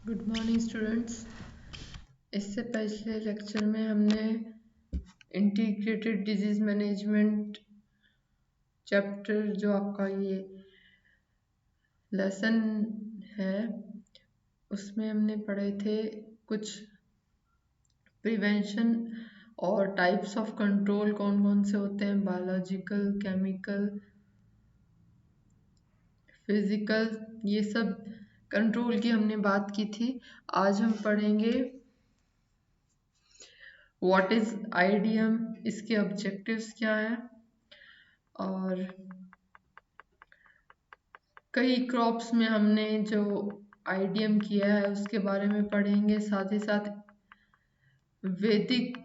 Good morning students. इससे पिछले lecture में हमने इंटीग्रेटेड डिजीज मैनेजमेंट चैप्टर जो आपका ये लेसन है उसमें हमने पढ़े थे कुछ प्रिवेंशन और टाइप्स ऑफ कंट्रोल कौन कौन से होते हैं, बायोलॉजिकल, केमिकल, फिजिकल, ये सब कंट्रोल की हमने बात की थी। आज हम पढ़ेंगे व्हाट इज आईडीएम, इसके ऑब्जेक्टिव्स क्या हैं और कई क्रॉप्स में हमने जो आईडीएम किया है उसके बारे में पढ़ेंगे। साथ ही साथ वैदिक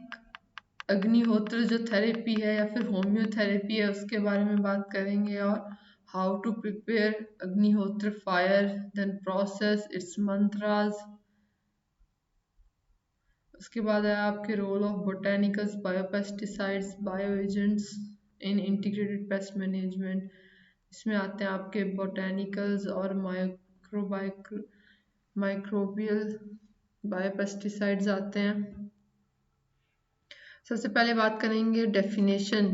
अग्निहोत्र जो थेरेपी है या फिर होम्योथेरेपी है उसके बारे में बात करेंगे और how to prepare Agnihotra fire, then process its mantras. उसके बाद है आपके role of botanicals, biopesticides, bio agents in integrated pest management. इसमें आते हैं आपके बोटेनिकल्स और माइक्रोबियल बायोपेस्टिसाइड्स आते हैं। सबसे पहले बात करेंगे डेफिनेशन,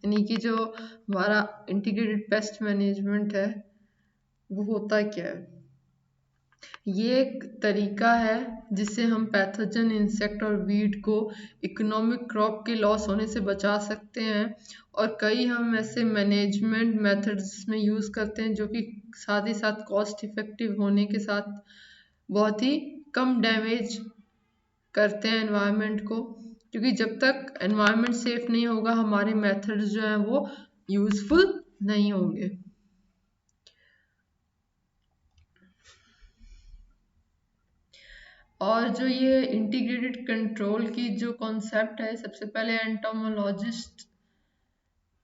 यानी कि जो हमारा इंटीग्रेटेड पेस्ट मैनेजमेंट है वो होता क्या है। ये एक तरीका है जिससे हम पैथोजन, इंसेक्ट और वीड को इकोनॉमिक क्रॉप के लॉस होने से बचा सकते हैं और कई हम ऐसे मैनेजमेंट मेथड्स में यूज़ करते हैं जो कि साथ ही साथ कॉस्ट इफेक्टिव होने के साथ बहुत ही कम डैमेज करते हैं एनवायरनमेंट को, क्योंकि जब तक एनवायरनमेंट सेफ नहीं होगा हमारे मेथड्स जो हैं वो यूज़फुल नहीं होंगे। और जो ये इंटीग्रेटेड कंट्रोल की जो कॉन्सेप्ट है, सबसे पहले एंटोमोलॉजिस्ट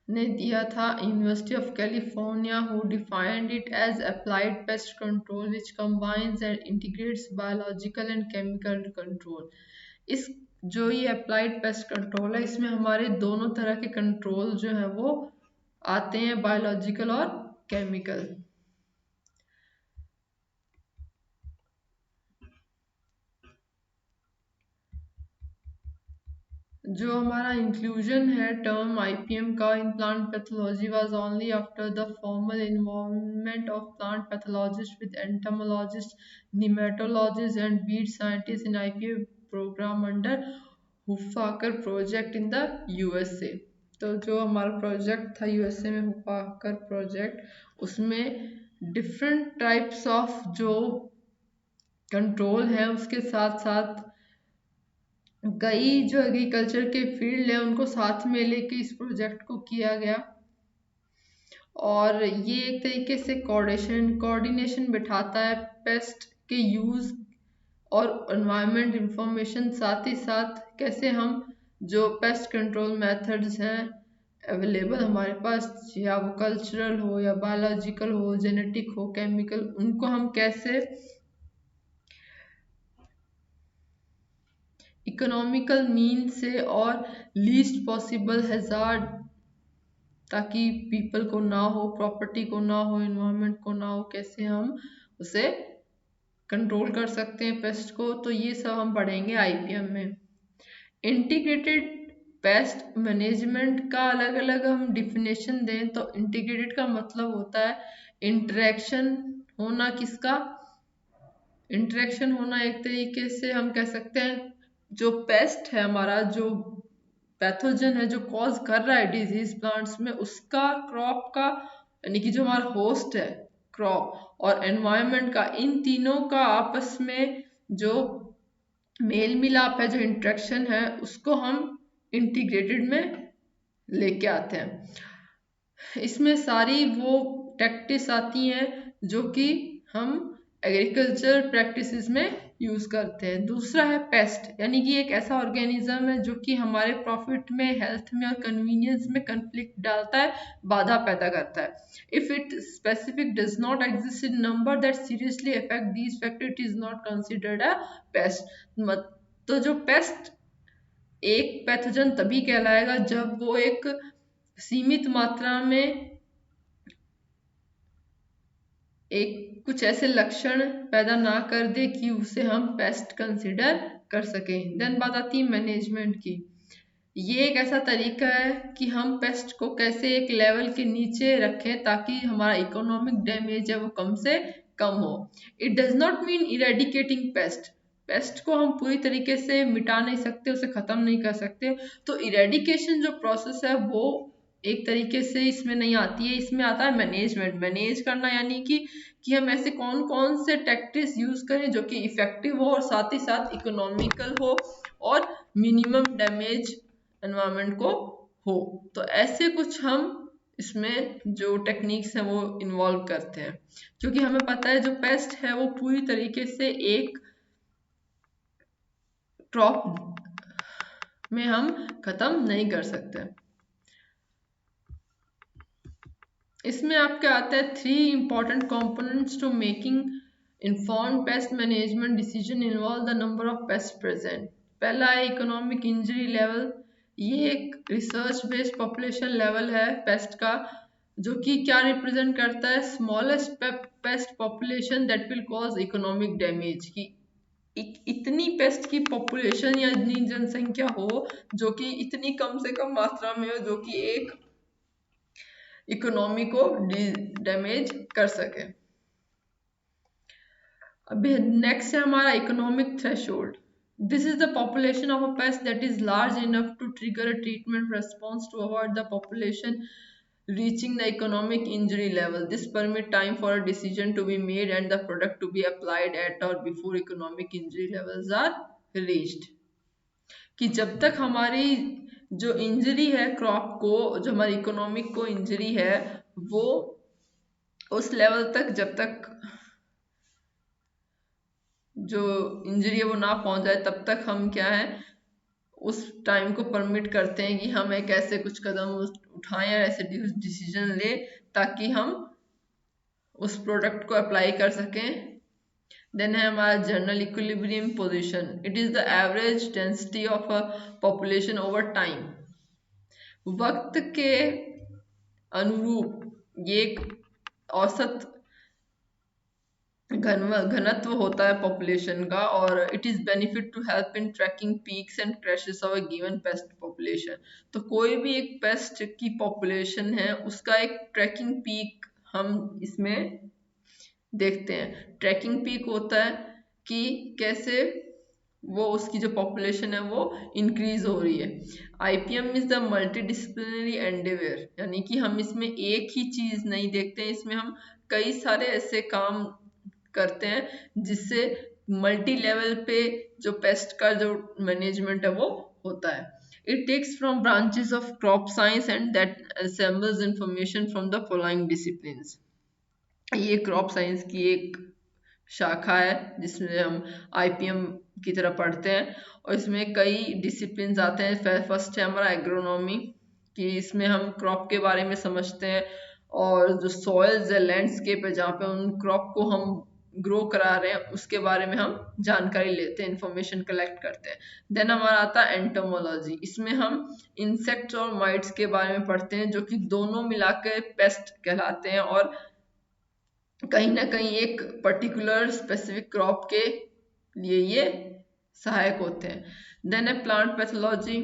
ने दिया था, university of California, who defined it as applied pest control which combines and integrates biological and chemical control. इस जो ये अप्लाइड पेस्ट कंट्रोल है इसमें हमारे दोनों तरह के कंट्रोल जो है वो आते हैं, बायोलॉजिकल और केमिकल। जो हमारा इंक्लूजन है टर्म आईपीएम का in plant pathology was only after the formal involvement of plant pathologist with entomologist, nematologist and weed scientist in IPM program under Huffaker project in the USA. तो जो हमारा project था USA में, Huffaker project, उसमें different types of जो control है उसके साथ साथ कई जो एग्रीकल्चर के फील्ड है उनको साथ में लेके इस प्रोजेक्ट को किया गया और ये एक तरीके से कोऑर्डिनेशन बिठाता है पेस्ट के यूज और एनवायरनमेंट इंफॉर्मेशन, साथ ही साथ कैसे हम जो पेस्ट कंट्रोल मेथड्स हैं अवेलेबल हमारे पास, या वो कल्चरल हो या बायोलॉजिकल हो, जेनेटिक हो, केमिकल, उनको हम कैसे इकोनॉमिकल मीन से और लीस्ट पॉसिबल हैजार्ड, ताकि पीपल को ना हो, प्रॉपर्टी को ना हो, एनवायरनमेंट को ना हो, कैसे हम उसे कंट्रोल कर सकते हैं पेस्ट को। तो ये सब हम पढ़ेंगे आईपीएम में। इंटीग्रेटेड पेस्ट मैनेजमेंट का अलग अलग हम डिफिनेशन दें तो इंटीग्रेटेड का मतलब होता है इंटरेक्शन होना, किसका इंटरेक्शन होना, एक तरीके से हम कह सकते हैं जो पेस्ट है हमारा, जो पैथोजन है जो कॉज कर रहा है डिजीज प्लांट्स में, उसका, क्रॉप का, यानी कि जो हमारा होस्ट है क्रॉप और एनवायरनमेंट का, इन तीनों का आपस में जो मेल मिलाप है, जो इंटरेक्शन है, उसको हम इंटीग्रेटेड में लेके आते हैं। इसमें सारी वो टैक्टिस आती हैं जो कि हम एग्रीकल्चर प्रैक्टिसेस में यूज करते हैं। दूसरा है पेस्ट, यानी कि एक ऐसा ऑर्गेनिज्म है जो कि हमारे प्रॉफिट में, हेल्थ में और कन्वीनियंस में कंफ्लिक्ट डालता है, बाधा पैदा करता है। If it specific does not exist in number that seriously affect these factor, it is not considered a paste. तो जो पेस्ट एक पैथोजन तभी कहलाएगा जब वो एक सीमित मात्रा में एक कुछ ऐसे लक्षण पैदा ना कर दे कि उसे हम पेस्ट कंसिडर कर सकें। देन बात आती है मैनेजमेंट की। ये एक ऐसा तरीका है कि हम पेस्ट को कैसे एक लेवल के नीचे रखें ताकि हमारा इकोनॉमिक डैमेज है वो कम से कम हो। It does not mean eradicating paste. Paste को हम पूरी तरीके से मिटा नहीं सकते, उसे खत्म नहीं कर सकते। तो इरेडिकेशन जो प्रोसेस है वो एक तरीके से इसमें नहीं आती है, इसमें आता है मैनेजमेंट। मैनेज करना यानी कि हम ऐसे कौन कौन से टैक्टिक्स यूज करें जो कि इफेक्टिव हो और साथ ही साथ इकोनॉमिकल हो और मिनिमम डैमेज एनवायरनमेंट को हो। तो ऐसे कुछ हम इसमें जो टेक्निक्स हैं वो इन्वॉल्व करते हैं, क्योंकि हमें पता है जो पेस्ट है वो पूरी तरीके से एक क्रॉप में हम खत्म नहीं कर सकते। इसमें आपके आते हैं 3 important components to making informed pest management decision involve the number of pests present। पहला है इकोनॉमिक इंजरी लेवल। ये एक रिसर्च बेस्ड पॉपुलेशन लेवल है पेस्ट का, जो कि क्या रिप्रेजेंट करता है, smallest paste population that will cause economic damage. की इतनी पेस्ट की पॉपुलेशन या इतनी जनसंख्या हो जो कि इतनी कम से कम मात्रा में हो जो कि एक इकोनॉमी को डैमेज कर सके। अभी नेक्स्ट है हमारा economic threshold. This is the population of a pest that is large enough to trigger a treatment response to avoid the population reaching the economic injury level. This permit time for a decision to be made and the product to be applied at or before economic injury levels are reached। कि जब तक हमारी जो injury है crop को, जो हमारी economic को इंजरी है, वो उस लेवल तक जब तक जो इंजरी है वो ना पहुंच जाए तब तक हम क्या है उस टाइम को परमिट करते हैं कि हम एक ऐसे कुछ कदम उठाएं या ऐसे डिसीजन ले ताकि हम उस प्रोडक्ट को अप्लाई कर सकें। देन है हमारा general equilibrium position. It is the average density of a population over time. वक्त के अनुरूप ये एक औसत घनत्व होता है पॉपुलेशन का, और it is benefit to help in tracking peaks and crashes of a given pest population. तो कोई भी एक पेस्ट की पॉपुलेशन है उसका एक ट्रैकिंग पीक हम इसमें देखते हैं। ट्रैकिंग पीक होता है कि कैसे वो उसकी जो पॉपुलेशन है वो इंक्रीज हो रही है। IPM is the multidisciplinary endeavour, यानी कि हम इसमें एक ही चीज नहीं देखते हैं, इसमें हम कई सारे ऐसे काम करते हैं जिससे मल्टी लेवल पे जो पेस्ट का जो मैनेजमेंट है वो होता है। It takes from branches of crop science and that assembles information from the following disciplines. ये क्रॉप साइंस की एक शाखा है जिसमें हम आईपीएम की तरह पढ़ते हैं, और इसमें कई डिसिप्लिन्स आते हैं। फर्स्ट है हमारा एग्रोनॉमी, कि इसमें हम क्रॉप के बारे में समझते हैं और जो सॉइल्स है, लैंडस्केप है जहाँ पे उन क्रॉप को हम ग्रो करा रहे हैं उसके बारे में हम जानकारी लेते हैं, इंफॉर्मेशन कलेक्ट करते हैं। देन हमारा आता है एंटोमोलॉजी। इसमें हम इंसेक्ट्स और माइट्स के बारे में पढ़ते हैं जो कि दोनों मिलाकर पेस्ट कहलाते हैं और कहीं ना कहीं एक पर्टिकुलर स्पेसिफिक क्रॉप के लिए ये सहायक होते हैं। देन है प्लांट पैथोलॉजी।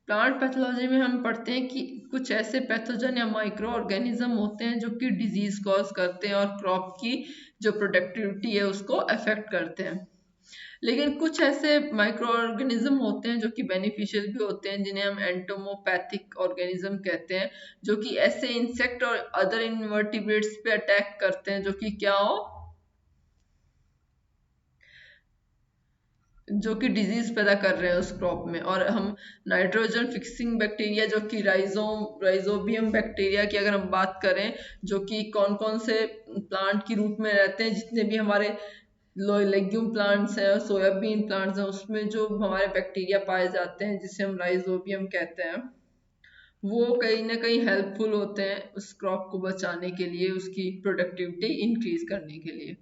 प्लांट पैथोलॉजी में हम पढ़ते हैं कि कुछ ऐसे पैथोजन या माइक्रो ऑर्गेनिज्म होते हैं जो कि डिजीज कॉज करते हैं और क्रॉप की जो प्रोडक्टिविटी है उसको अफेक्ट करते हैं। लेकिन कुछ ऐसे माइक्रो ऑर्गेनिज्म होते हैं जो कि बेनिफिशियल भी होते हैं, जिन्हें हम एंटोमोपैथिक ऑर्गेनिज्म कहते हैं, जो कि ऐसे इंसेक्ट और अदर इनवर्टिब्रेट्स पे अटैक करते हैं जो कि क्या हो, जो कि डिजीज पैदा कर रहे हैं उस क्रॉप में। और हम नाइट्रोजन फिक्सिंग बैक्टीरिया जो कि राइजोबियम बैक्टीरिया की अगर हम बात करें, जो कि कौन कौन से प्लांट की रूट में रहते हैं, जितने भी हमारे लेग्यूम प्लांट्स हैं, सोयाबीन प्लांट्स हैं, उसमें जो हमारे बैक्टीरिया पाए जाते हैं जिसे हम राइजोबियम कहते हैं, वो कहीं ना कहीं हेल्पफुल होते हैं उस क्रॉप को बचाने के लिए, उसकी प्रोडक्टिविटी इंक्रीज करने के लिए।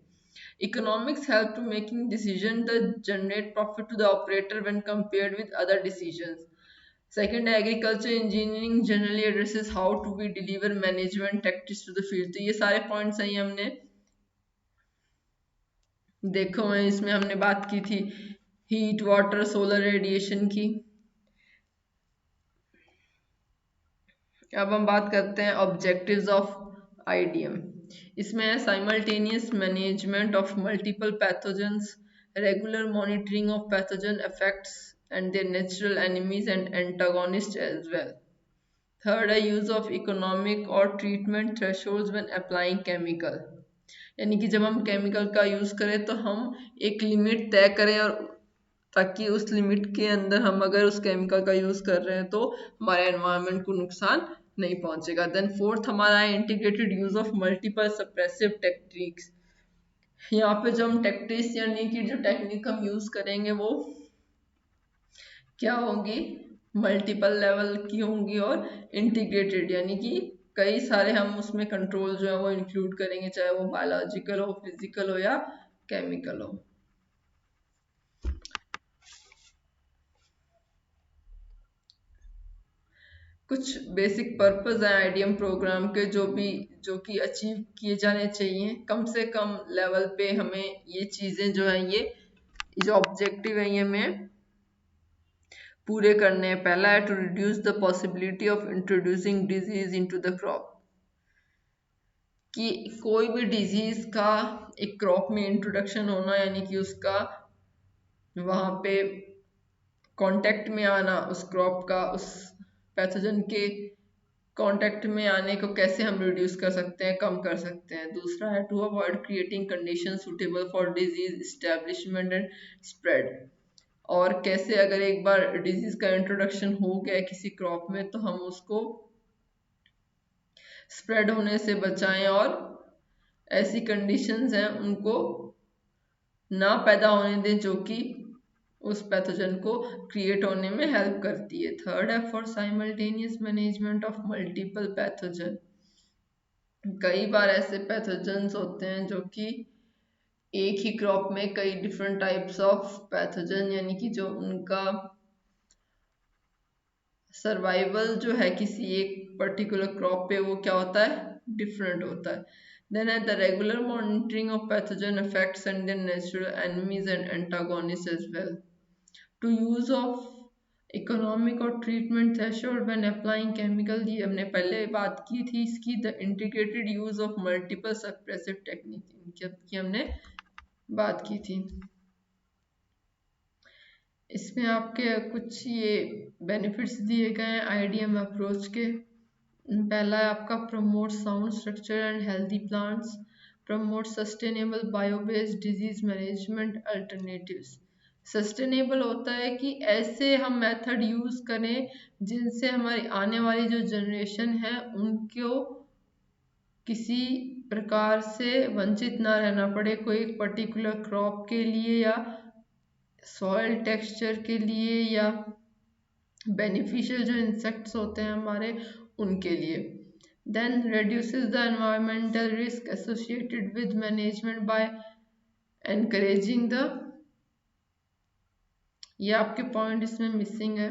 Economics help to making decision that generate profit to the operator when compared with other decisions. Second, agriculture engineering generally addresses how to we deliver management tactics to the field। तो ये सारे points हैं हमने देखो मैं इसमें हमने बात की थी हीट वाटर सोलर रेडिएशन की। अब हम बात करते हैं ऑब्जेक्टिव्स ऑफ आईडीएम। इसमें है simultaneous management of multiple pathogens, regular monitoring of pathogen effects and their natural enemies and antagonist as well. Third है यूज ऑफ इकोनॉमिक और treatment thresholds when applying chemical. यानी कि जब हम केमिकल का use करें तो हम एक लिमिट तय करें, और ताकि उस लिमिट के अंदर हम अगर उस केमिकल का यूज कर रहे हैं तो हमारे एनवायरनमेंट को नुकसान नहीं पहुंचेगा। देन फोर्थ हमारा है integrated use of multiple suppressive techniques. यहाँ पे जो हम टेक्टिक्स यानी कि जो टेक्निक हम यूज करेंगे वो क्या होंगी, मल्टीपल लेवल की होंगी और इंटीग्रेटेड यानी कि कई सारे हम उसमें कंट्रोल जो है वो इंक्लूड करेंगे, चाहे वो बायोलॉजिकल हो, फिजिकल हो या केमिकल हो। कुछ बेसिक पर्पस हैं आईडीएम प्रोग्राम के जो कि अचीव किए जाने चाहिए। कम से कम लेवल पे हमें ये चीज़ें जो हैं ये जो ऑब्जेक्टिव है ये हमें पूरे करने हैं। पहला है to reduce the possibility of introducing disease into the crop, कि कोई भी डिजीज का एक क्रॉप में इंट्रोडक्शन होना यानी कि उसका वहाँ पे कांटेक्ट में आना, उस क्रॉप का उस पैथोजन के कांटेक्ट में आने को कैसे हम रिड्यूस कर सकते हैं, कम कर सकते हैं। दूसरा है to avoid creating condition suitable for disease establishment and spread, और कैसे अगर एक बार डिजीज का इंट्रोडक्शन हो गया किसी क्रॉप में तो हम उसको स्प्रेड होने से बचाएं और ऐसी कंडीशंस हैं उनको ना पैदा होने दें जो कि उस पैथोजन को क्रिएट होने में हेल्प करती है। थर्ड है for simultaneous management of multiple pathogen. कई बार ऐसे पैथोजन्स होते हैं जो कि एक ही क्रॉप में कई डिफरेंट टाइप्स ऑफ पैथोजन यानी कि जो उनका सर्वाइवल जो है किसी एक पर्टिकुलर क्रॉप पे वो क्या होता है, डिफरेंट होता है। देन है the regular monitoring of pathogen effects and their natural enemies and antagonist as well. To use of economic और treatment threshold when applying chemical, ये हमने पहले बात की थी इसकी। The integrated use of multiple suppressive technique की हमने बात की थी। इसमें आपके कुछ ये बेनिफिट्स दिए गए हैं आईडीएम अप्रोच के। पहला है आपका promote sound structure and healthy plants, promote sustainable biobased disease management alternatives. Sustainable होता है कि ऐसे हम मेथड यूज करें जिनसे हमारी आने वाली जो जनरेशन है उनको किसी प्रकार से वंचित ना रहना पड़े, कोई एक पर्टिकुलर क्रॉप के लिए या सॉइल टेक्सचर के लिए या बेनिफिशियल जो इंसेक्ट्स होते हैं हमारे उनके लिए। Then reduces the environmental risk associated with management by encouraging the, ये आपके पॉइंट इसमें मिसिंग है।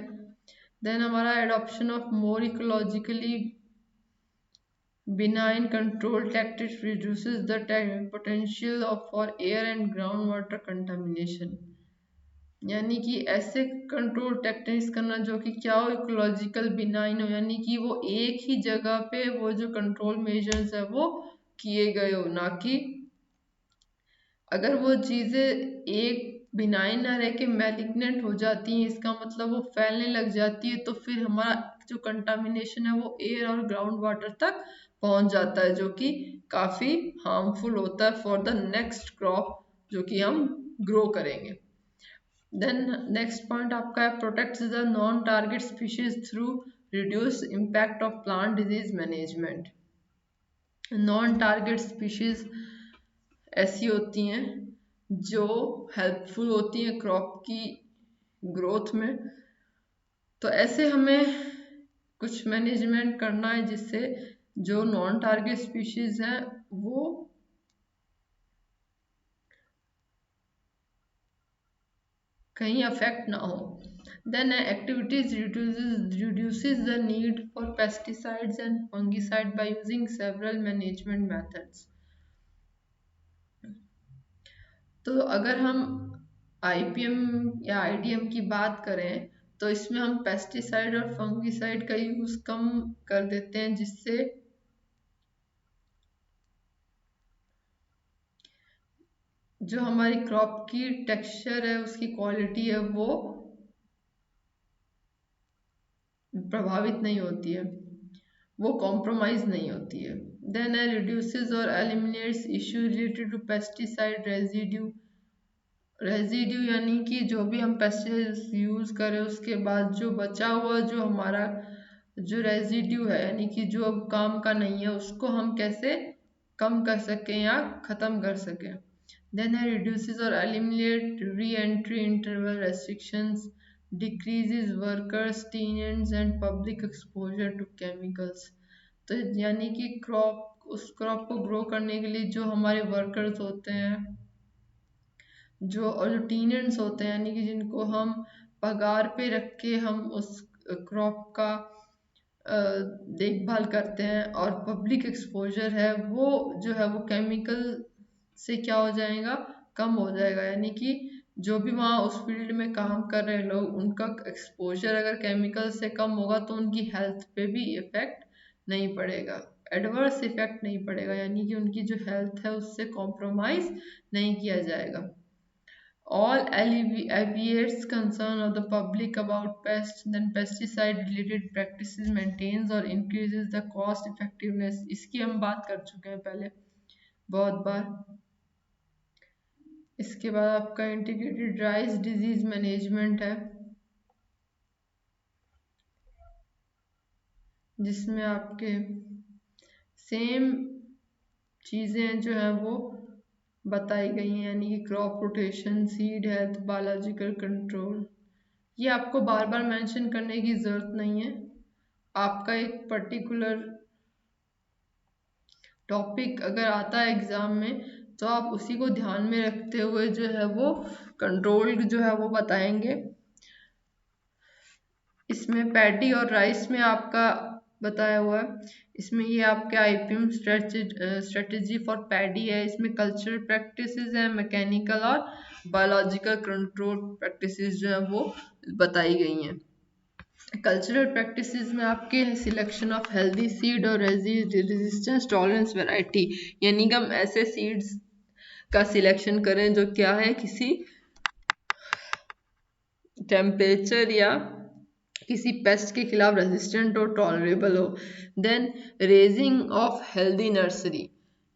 देन हमारा adoption of more ecologically benign control tactics reduces the potential of for air and groundwater contamination, यानी कि ऐसे कंट्रोल टेक्निक्स करना जो कि क्या हो, इकोलॉजिकल बिनाइन हो, यानी कि वो एक ही जगह पे वो जो कंट्रोल मेजर्स है वो किए गए हो, ना कि अगर वो चीज़ें एक बिनाइन ना रह के मैलिग्नेंट हो जाती हैं, इसका मतलब वो फैलने लग जाती है, तो फिर हमारा जो कंटामिनेशन है वो एयर और ग्राउंड वाटर तक पहुंच जाता है, जो कि काफ़ी हार्मफुल होता है फॉर द नेक्स्ट क्रॉप जो कि हम ग्रो करेंगे। देन नेक्स्ट पॉइंट आपका है protects the non target species through reduce impact of plant disease management. Non target species ऐसी होती हैं जो हेल्पफुल होती हैं क्रॉप की ग्रोथ में, तो ऐसे हमें कुछ मैनेजमेंट करना है जिससे जो नॉन टारगेट स्पीशीज हैं वो कहीं अफेक्ट ना हो। Then activities reduces the need for pesticides and fungicide by using several management methods. तो अगर हम आईपीएम या आईडीएम की बात करें तो इसमें हम पेस्टिसाइड और फंगिसाइड का यूज कम कर देते हैं, जिससे जो हमारी क्रॉप की टेक्सचर है, उसकी क्वालिटी है, वो प्रभावित नहीं होती है, वो कॉम्प्रोमाइज नहीं होती है। देन है रिड्यूसेस और eliminates issue related to pesticide residue यानी कि जो भी हम पेस्टिसाइड यूज करें उसके बाद जो बचा हुआ जो हमारा जो रेजिड्यू है, यानी कि जो अब काम का नहीं है, उसको हम कैसे कम कर सकें या खत्म कर सकें। देन है रिड्यूसेस और eliminate reentry interval restrictions, decreases workers tenants and public exposure to chemicals. तो यानी कि उस क्रॉप को ग्रो करने के लिए जो हमारे वर्कर्स होते हैं, जो टीनेंट्स होते हैं, यानी कि जिनको हम पगार पे रख के हम उस क्रॉप का देखभाल करते हैं, और पब्लिक एक्सपोजर है वो जो है वो केमिकल से क्या हो जाएगा, कम हो जाएगा। यानी कि जो भी वहाँ उस फील्ड में काम कर रहे लोग, उनका एक्सपोजर अगर केमिकल से कम होगा तो उनकी हेल्थ पे भी इफेक्ट नहीं पड़ेगा, एडवर्स इफेक्ट नहीं पड़ेगा, यानी कि उनकी जो हेल्थ है उससे कॉम्प्रोमाइज नहीं किया जाएगा। All alleviates concern of the public about pests, then pesticide related practices maintains or increases the cost effectiveness। इसकी हम बात कर चुके हैं पहले बहुत बार। इसके बाद आपका इंटीग्रेटेड राइस डिजीज मैनेजमेंट है, जिसमें आपके सेम चीज़ें जो हैं वो बताई गई हैं, यानी कि crop rotation, seed health, biological control. ये आपको बार बार मेंशन करने की ज़रूरत नहीं है, आपका एक पर्टिकुलर टॉपिक अगर आता है एग्ज़ाम में तो आप उसी को ध्यान में रखते हुए जो है वो कंट्रोल जो है वो बताएंगे। इसमें पैडी और राइस में आपका बताया हुआ है, इसमें ये आपके आईपीएम स्ट्रेटजी फॉर पैडी है, इसमें कल्चरल प्रैक्टिसेस है, मैकेनिकल और बायोलॉजिकल कंट्रोल प्रैक्टिसेस जो है वो बताई गई हैं। कल्चरल प्रैक्टिसेस में आपके सिलेक्शन ऑफ हेल्दी सीड और रेजिस्टेंस टॉलरेंस वैरायटी, यानी कि हम ऐसे सीड्स का सिलेक्शन करें जो क्या है किसी टेम्परेचर या किसी पेस्ट के खिलाफ रेजिस्टेंट और टॉलरेबल हो। Then raising of healthy nursery,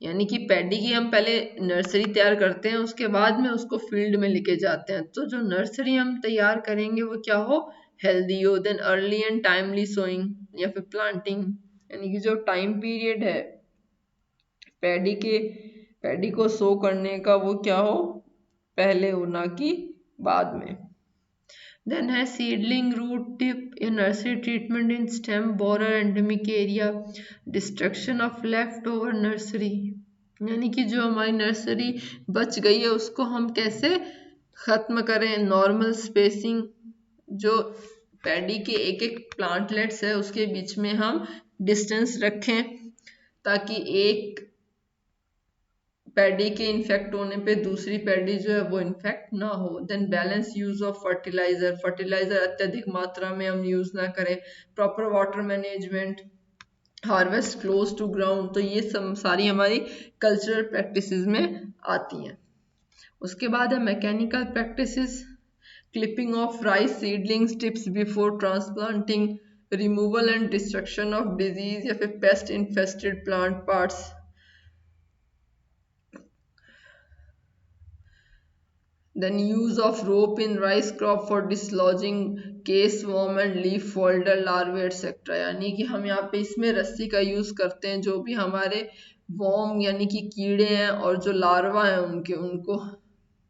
यानी कि पैडी की हम पहले नर्सरी तैयार करते हैं, उसके बाद में उसको फील्ड में लेके जाते हैं, तो जो नर्सरी हम तैयार करेंगे वो क्या हो, हेल्दी हो। Then early and timely sowing या फिर प्लांटिंग, यानी कि जो टाइम पीरियड है पैडी को सो करने का वो क्या हो, पहले हो ना कि बाद में। Then है seedling root tip in nursery treatment in stem borer endemic area, destruction of leftover nursery, यानी कि जो हमारी नर्सरी बच गई है उसको हम कैसे खत्म करें। नॉर्मल स्पेसिंग, जो पैडी के एक एक प्लांटलेट्स है उसके बीच में हम डिस्टेंस रखें ताकि एक पैडी के इन्फेक्ट होने पे दूसरी पैडी जो है वो इन्फेक्ट ना हो। Then balance use of fertiliser अत्यधिक मात्रा में हम यूज ना करें। Proper water management, harvest close to ground, तो ये सब सारी हमारी कल्चरल प्रैक्टिसेस में आती हैं। उसके बाद है mechanical practices, clipping of rice seedlings tips before transplanting, removal and destruction of disease या फिर paste infested plant parts. Then use of rope in rice crop for dislodging case worm and leaf folder larvae etc, यानी कि हम यहाँ पे इसमें रस्सी का यूज करते हैं, जो भी हमारे वर्म यानी कि कीड़े हैं और जो लार्वा हैं उनके, उनको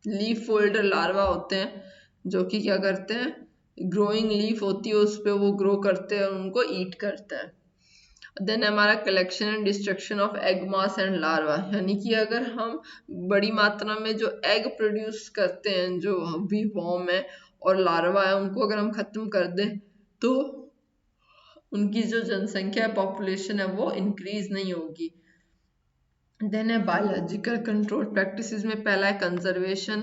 लीफ फोल्डर लार्वा होते हैं जो कि क्या करते हैं, ग्रोइंग लीफ होती है उस पर वो ग्रो करते हैं और उनको ईट करते हैं। देन हमारा collection and destruction of egg mass and larva, यानी कि अगर हम बड़ी मात्रा में जो एग प्रोड्यूस करते हैं, जो भी वॉर्म है और लार्वा है, उनको अगर हम खत्म कर दें तो उनकी जो जनसंख्या पॉपुलेशन है वो इंक्रीज नहीं होगी। देन है बायोलॉजिकल कंट्रोल प्रैक्टिसेस में पहला है कंजर्वेशन।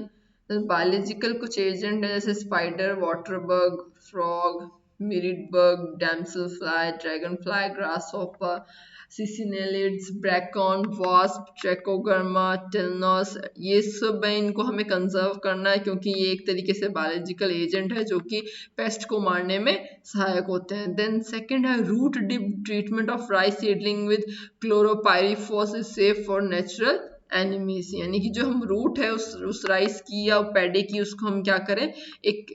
बायोलॉजिकल कुछ एजेंट है जैसे spider, water bug, frog, mirid bug, damselfly, dragonfly, grasshopper, coccinellids, bracon, wasp, trichogramma, telenomus, ये सब है, इनको हमें कंजर्व करना है क्योंकि ये एक तरीके से बायोलॉजिकल एजेंट है जो कि पेस्ट को मारने में सहायक होते हैं। देन सेकंड है root dip treatment of rice seedling with chlorpyrifos is safe for natural enemies, यानी कि जो हम रूट है उस राइस की या पैडे की, उसको हम क्या करें, एक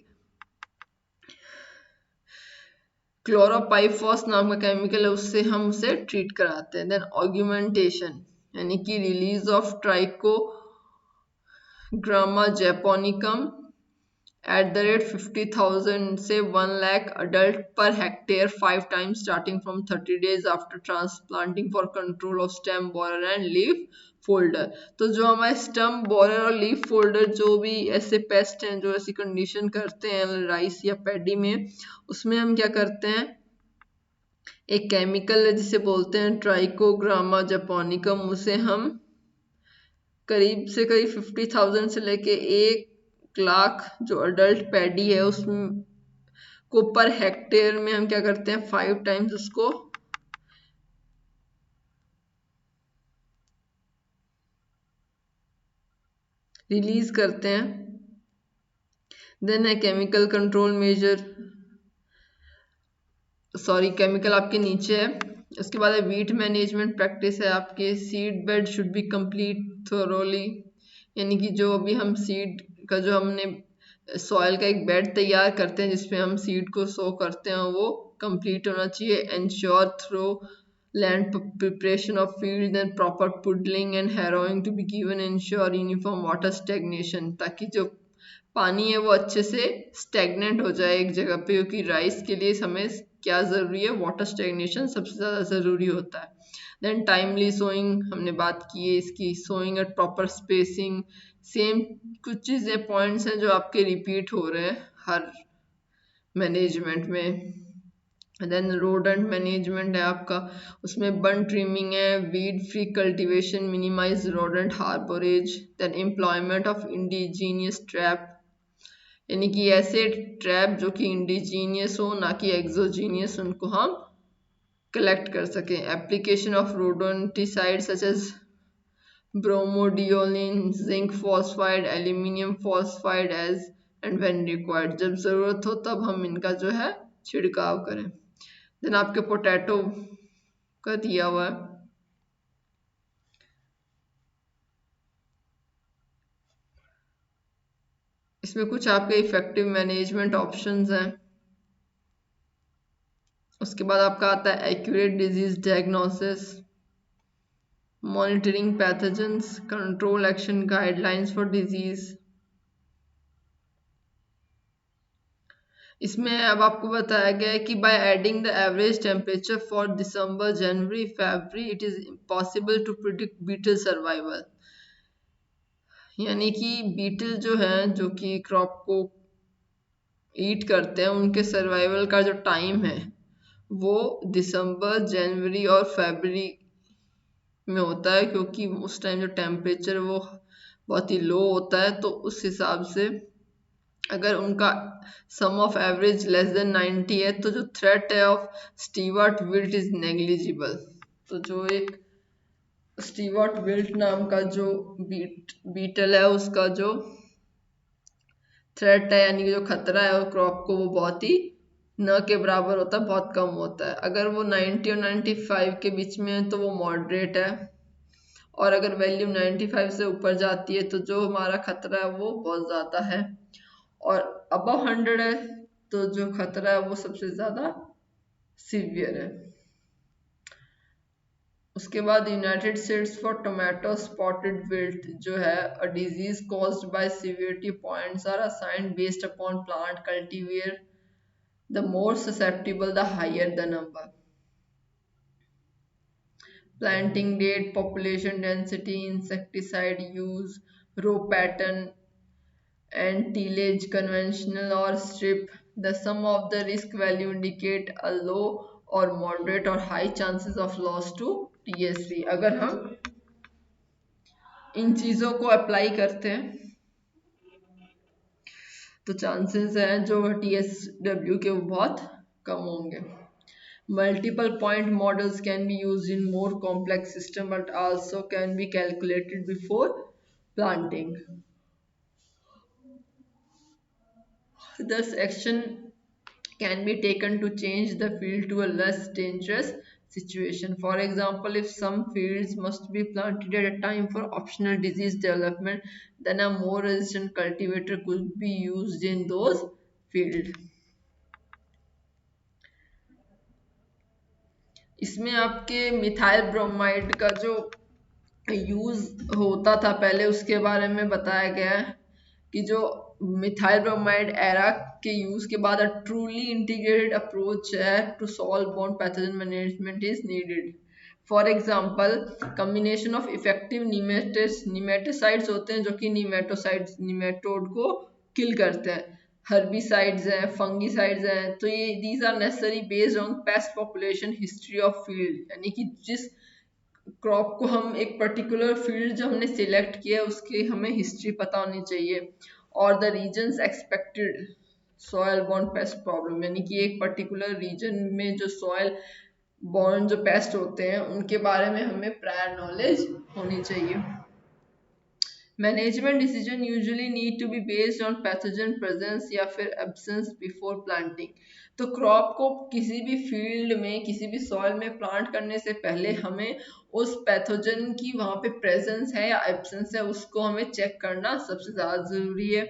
क्लोरोपाइफॉस नाम का केमिकल है उससे हम उसे ट्रीट कराते हैं। देन ऑग्यूमेंटेशन यानी कि रिलीज ऑफ ट्राइकोग्रामा जैपोनिकम @50,000 से 1 lakh adult per hectare 5 times starting from 30 days after transplanting for control of stem borer and leaf folder। तो जो हमारे स्टम बोरर और लीफ फोल्डर जो भी ऐसे पेस्ट हैं जो ऐसी कंडीशन करते हैं राइस या पैडी में, उसमें हम क्या करते हैं, एक केमिकल है जिसे बोलते हैं ट्राइकोग्रामा जापोनिकम, उसे हम करीब से करीब 50,000 से लेके 1 लाख जो अडल्ट पैडी है उसको पर हेक्टेयर में हम क्या करते हैं, 5 टाइम्स उसको रिलीज करते हैं। देन है chemical control measure, sorry chemical आपके नीचे है। उसके बाद है वीट मैनेजमेंट प्रैक्टिस है आपके, seed bed should be complete thoroughly, यानी कि जो अभी हम सीड का जो हमने सॉइल का एक बेड तैयार करते हैं जिसपे हम सीड को सो करते हैं वो कंप्लीट होना चाहिए। Ensure through land preparation of field and proper puddling and harrowing to be given, ensure uniform water stagnation, ताकि जो पानी है वो अच्छे से स्टेगनेंट हो जाए एक जगह पे, क्योंकि राइस के लिए हमें क्या ज़रूरी है, वाटर स्टेगनेशन सबसे ज़्यादा ज़रूरी होता है। देन टाइमली सोइंग हमने बात की है इसकी, sowing at proper spacing, same कुछ चीज़ें पॉइंट्स हैं जो आपके रिपीट हो रहे हैं हर मैनेजमेंट में। देन रोडेंट मैनेजमेंट है आपका, उसमें बन ट्रिमिंग है, weed free cultivation, minimise rodent harbourage, then employment of indigenous trap, यानी कि ऐसे ट्रैप जो कि इंडिजीनियस हो ना कि एक्सोजीनियस, उनको हम कलेक्ट कर सकें। Application of rodenticide such as bromadiolone, zinc phosphide, aluminium phosphide as and when required, जब ज़रूरत हो तब हम इनका जो है छिड़काव करें। देन आपके पोटैटो का दिया हुआ है, इसमें कुछ आपके इफेक्टिव मैनेजमेंट ऑप्शंस हैं। उसके बाद आपका आता है accurate disease diagnosis, monitoring pathogens, control action guidelines for disease. इसमें अब आपको बताया गया है कि by adding the average temperature for December, January, February it is possible to predict beetle survival, यानी कि बीटल जो है जो कि क्रॉप को ईट करते हैं उनके सर्वाइवल का जो टाइम है वो दिसंबर, जनवरी और फरवरी में होता है, क्योंकि उस टाइम जो टेम्परेचर वो बहुत ही लो होता है, तो उस हिसाब से अगर उनका सम ऑफ एवरेज लेस देन 90 है तो जो थ्रेट है of Stewart wilt is negligible. तो जो एक स्टीवर्ट विल्ट नाम का जो बीटल है उसका जो थ्रेट है यानी कि जो खतरा है वो क्रॉप को वो बहुत ही न के बराबर होता है, बहुत कम होता है। अगर वो 90 और 95 के बीच में है तो वो मॉडरेट है, और अगर वैल्यू 95 से ऊपर जाती है तो जो हमारा खतरा है वो बहुत ज़्यादा है, और अबव 100 है तो जो खतरा है वो सबसे ज़्यादा सीवियर है। उसके बाद United States for tomato spotted wilt जो है a disease caused by severity points are assigned based upon plant cultivar, the more susceptible the higher the number, planting date, population density, insecticide use, row pattern, and tillage, conventional or strip. The sum of the risk value indicate a low or moderate or high chances of loss to TSV। अगर हम इन चीज़ों को apply करते हैं तो chances हैं जो TSW के वो बहुत कम होंगे. Multiple point models can be used in more complex system but also can be calculated before planting. Thus, action can be taken to change the field to a less dangerous situation. For example, if some fields must be planted at a time for optional disease development, then a more resistant cultivator could be used in those fields. इसमें आपके methyl bromide का जो use होता था पहले उसके बारे में बताया गया है कि जो मिथाइल ब्रोमाइड एरा के यूज के बाद अ ट्रूली इंटीग्रेटेड अप्रोच है to solve bond pathogen management is needed. For example combination of effective nematicides होते हैं जो कि निमेटोसाइड्स निमेटोड को किल करते हैं, हर्बिसाइड्स हैं, फंगिसाइड्स हैं, तो ये these are necessary based on pest population history of field, यानी कि जिस क्रॉप को हम एक पर्टिकुलर फील्ड जो हमने सिलेक्ट किया है उसकी हमें हिस्ट्री पता होनी चाहिए, और the reasons expected soil borne pest problem, यानी कि एक पर्टिकुलर रीजन में जो सॉयल बॉर्न जो पेस्ट होते हैं उनके बारे में हमें प्रायर नॉलेज होनी चाहिए. Management decision usually need to be based on pathogen presence या फिर एब्सेंस बिफोर प्लांटिंग. तो क्रॉप को किसी भी फील्ड में किसी भी सॉइल में प्लांट करने से पहले हमें उस पैथोजन की वहाँ पे प्रेजेंस है या एब्सेंस है उसको हमें चेक करना सबसे ज़्यादा ज़रूरी है.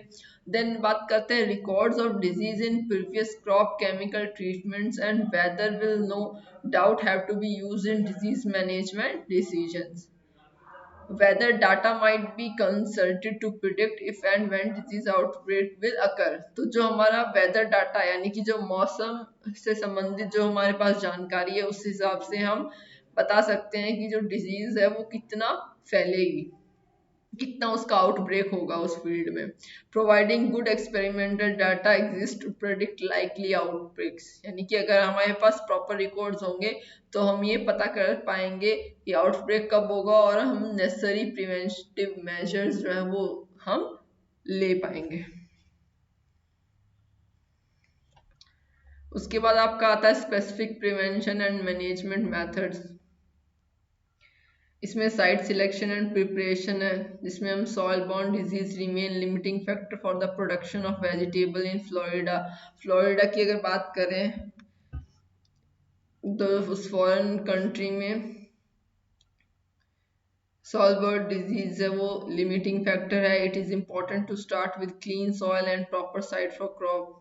देन बात करते हैं records of disease in previous crop chemical treatments and weather will no doubt have to be used in disease management decisions. Weather data might be consulted to predict if and when disease outbreak will occur. तो जो हमारा weather data यानी कि जो मौसम से संबंधित जो हमारे पास जानकारी है उस हिसाब से हम बता सकते हैं कि जो डिजीज है वो कितना फैलेगी, कितना उसका आउटब्रेक होगा उस फील्ड में. Providing good experimental data exist to predict likely outbreaks, यानी कि अगर हमारे पास प्रॉपर रिकॉर्ड्स होंगे तो हम ये पता कर पाएंगे कि आउटब्रेक कब होगा और हम नेसेसरी प्रिवेंटिव मेजर्स जो है वो हम ले पाएंगे. उसके बाद आपका आता है specific prevention and management methods. इसमें साइट सिलेक्शन एंड प्रिपरेशन है जिसमें हम soil borne disease remain limiting factor for the production of vegetable in Florida. Florida की अगर बात करें तो उस फॉरेन कंट्री में सॉइल बॉर्न डिजीज है वो लिमिटिंग फैक्टर है. It is important to start with clean soil and proper site for crop.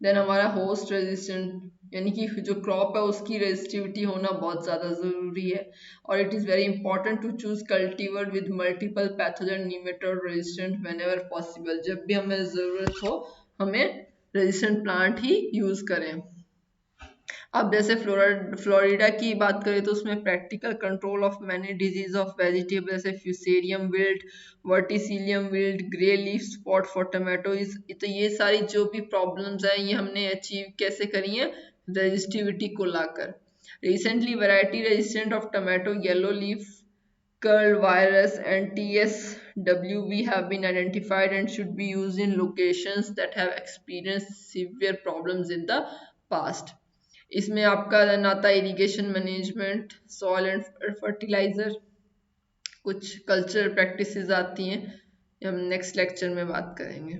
Then हमारा होस्ट रेजिस्टेंट, यानी कि जो क्रॉप है उसकी रेजिस्टिविटी होना बहुत ज़्यादा ज़रूरी है, और it is very important to choose cultivar with multiple pathogen nematode resistant whenever possible. जब भी हमें ज़रूरत हो हमें रेजिस्टेंट प्लांट ही यूज़ करें. अब जैसे फ्लोरिडा की बात करें तो उसमें practical control of many disease of vegetable जैसे fusarium wilt, verticillium wilt, grey leaf spot for tomatoes, तो ये सारी जो भी प्रॉब्लम्स हैं ये हमने अचीव कैसे करी हैं रेजिस्टिविटी को लाकर. Recently variety resistant of tomato, yellow leaf curl virus and TSWV have been identified and should be used in locations that have experienced severe problems in the past. इसमें आपका आता है irrigation management, soil and fertiliser, कुछ cultural practices आती हैं, हम next lecture में बात करेंगे.